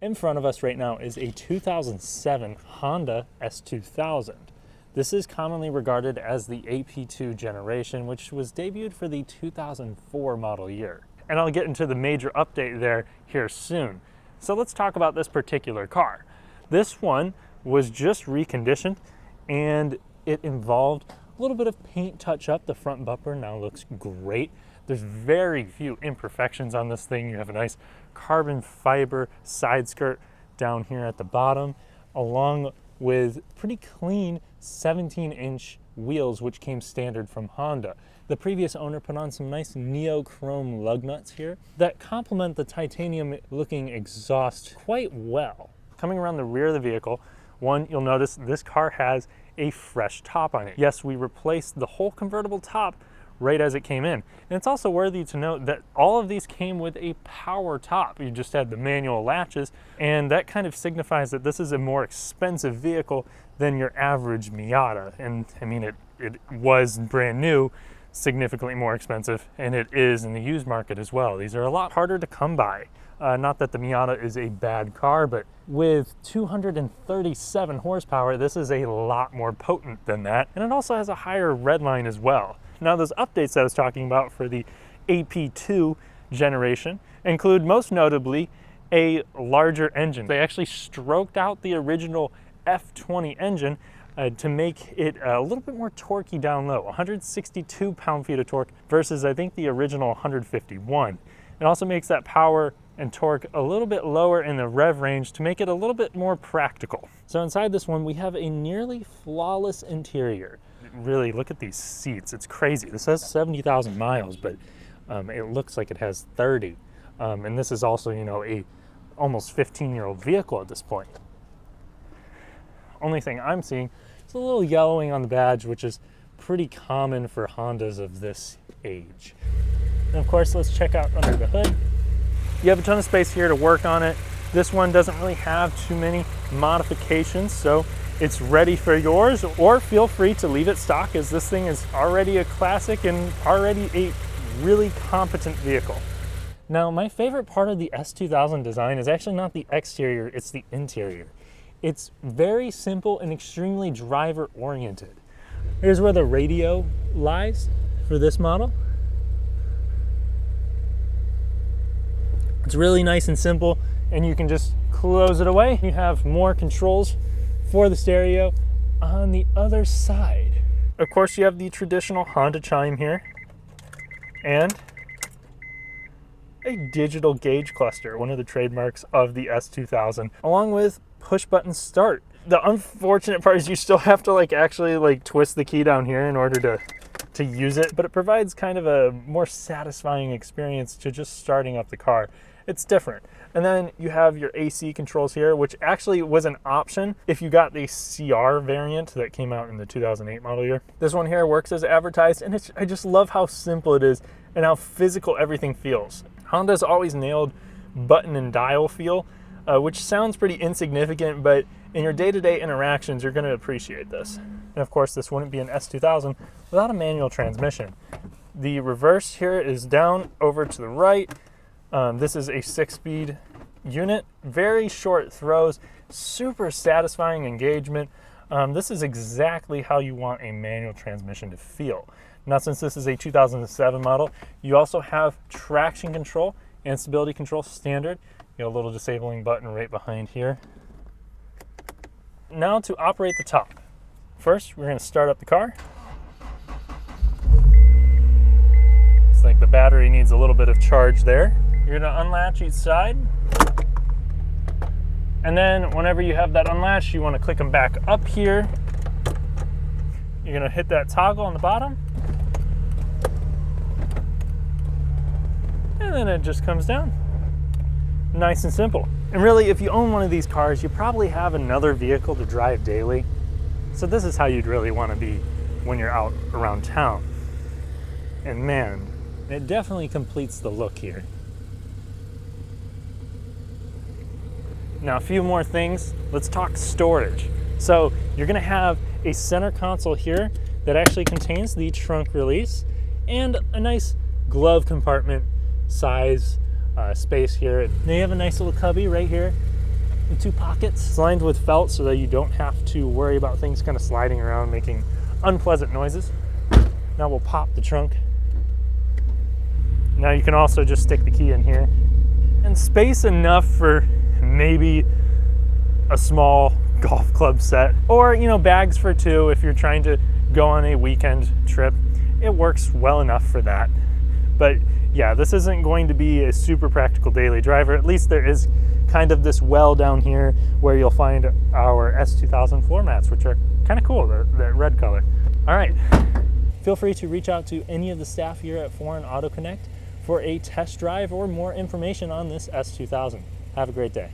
In front of us right now is a 2007 Honda S2000. This is commonly regarded as the AP2 generation, which was debuted for the 2004 model year. And I'll get into the major update there here soon. So let's talk about this particular car. This one was just reconditioned and it involved a little bit of paint touch up. The front bumper now looks great. There's very few imperfections on this thing. You have a nice carbon fiber side skirt down here at the bottom, along with pretty clean 17-inch wheels, which came standard from Honda. The previous owner put on some nice neochrome lug nuts here that complement the titanium looking exhaust quite well. Coming around the rear of the vehicle, you'll notice this car has a fresh top on it. Yes, we replaced the whole convertible top right as it came in. And it's also worthy to note that all of these came with a power top. You just had the manual latches, and that kind of signifies that this is a more expensive vehicle than your average Miata. And I mean, it was brand new, significantly more expensive, and it is in the used market as well. These are a lot harder to come by. Not that the Miata is a bad car, but with 237 horsepower, this is a lot more potent than that. And it also has a higher redline as well. Now, those updates that I was talking about for the AP2 generation include most notably a larger engine. They actually stroked out the original F20 engine to make it a little bit more torquey down low, 162 pound-feet of torque versus I think the original 151. It also makes that power and torque a little bit lower in the rev range to make it a little bit more practical. So inside this one, we have a nearly flawless interior. Really, look at these seats. It's crazy. This has 70,000 miles, but it looks like it has 30. And this is also, you know, a almost 15-year-old vehicle at this point. Only thing I'm seeing is a little yellowing on the badge, which is pretty common for Hondas of this age. And of course, let's check out under the hood. You have a ton of space here to work on it. This one doesn't really have too many modifications, so it's ready for yours, or feel free to leave it stock, as this thing is already a classic and already a really competent vehicle. Now, my favorite part of the S2000 design is actually not the exterior, it's the interior. It's very simple and extremely driver oriented. Here's where the radio lies for this model. It's really nice and simple, and you can just close it away. You have more controls for the stereo on the other side. Of course, you have the traditional Honda chime here and a digital gauge cluster, one of the trademarks of the S2000, along with push button start. The unfortunate part is you still have to actually twist the key down here in order to use it, but it provides kind of a more satisfying experience to just starting up the car. It's different. And then you have your AC controls here, which actually was an option if you got the CR variant that came out in the 2008 model year. This one here works as advertised, and I just love how simple it is and how physical everything feels. Honda's always nailed button and dial feel, which sounds pretty insignificant, but in your day-to-day interactions, you're going to appreciate this. And of course, this wouldn't be an S2000 without a manual transmission. The reverse here is down over to the right. This is a 6-speed unit, very short throws, super satisfying engagement. This is exactly how you want a manual transmission to feel. Now, since this is a 2007 model, you also have traction control and stability control standard. You have a little disabling button right behind here. Now to operate the top. First, we're going to start up the car. Looks like the battery needs a little bit of charge there. You're going to unlatch each side. And then whenever you have that unlatched, you want to click them back up here. You're going to hit that toggle on the bottom. And then it just comes down. Nice and simple. And really, if you own one of these cars, you probably have another vehicle to drive daily. So this is how you'd really want to be when you're out around town. And man, it definitely completes the look here. Now, a few more things. Let's talk storage. So you're going to have a center console here that actually contains the trunk release and a nice glove compartment size space here. Now you have a nice little cubby right here the 2 pockets. It's lined with felt so that you don't have to worry about things kind of sliding around, making unpleasant noises. Now we'll pop the trunk. Now you can also just stick the key in here. And space enough for maybe a small golf club set, or bags for 2 if you're trying to go on a weekend trip. It works well enough for that. But yeah, this isn't going to be a super practical daily driver. At least there is kind of this well down here where you'll find our S2000 floor mats, which are kind of cool, that red color. All right, feel free to reach out to any of the staff here at Foreign Auto Connect for a test drive or more information on this S2000. Have a great day.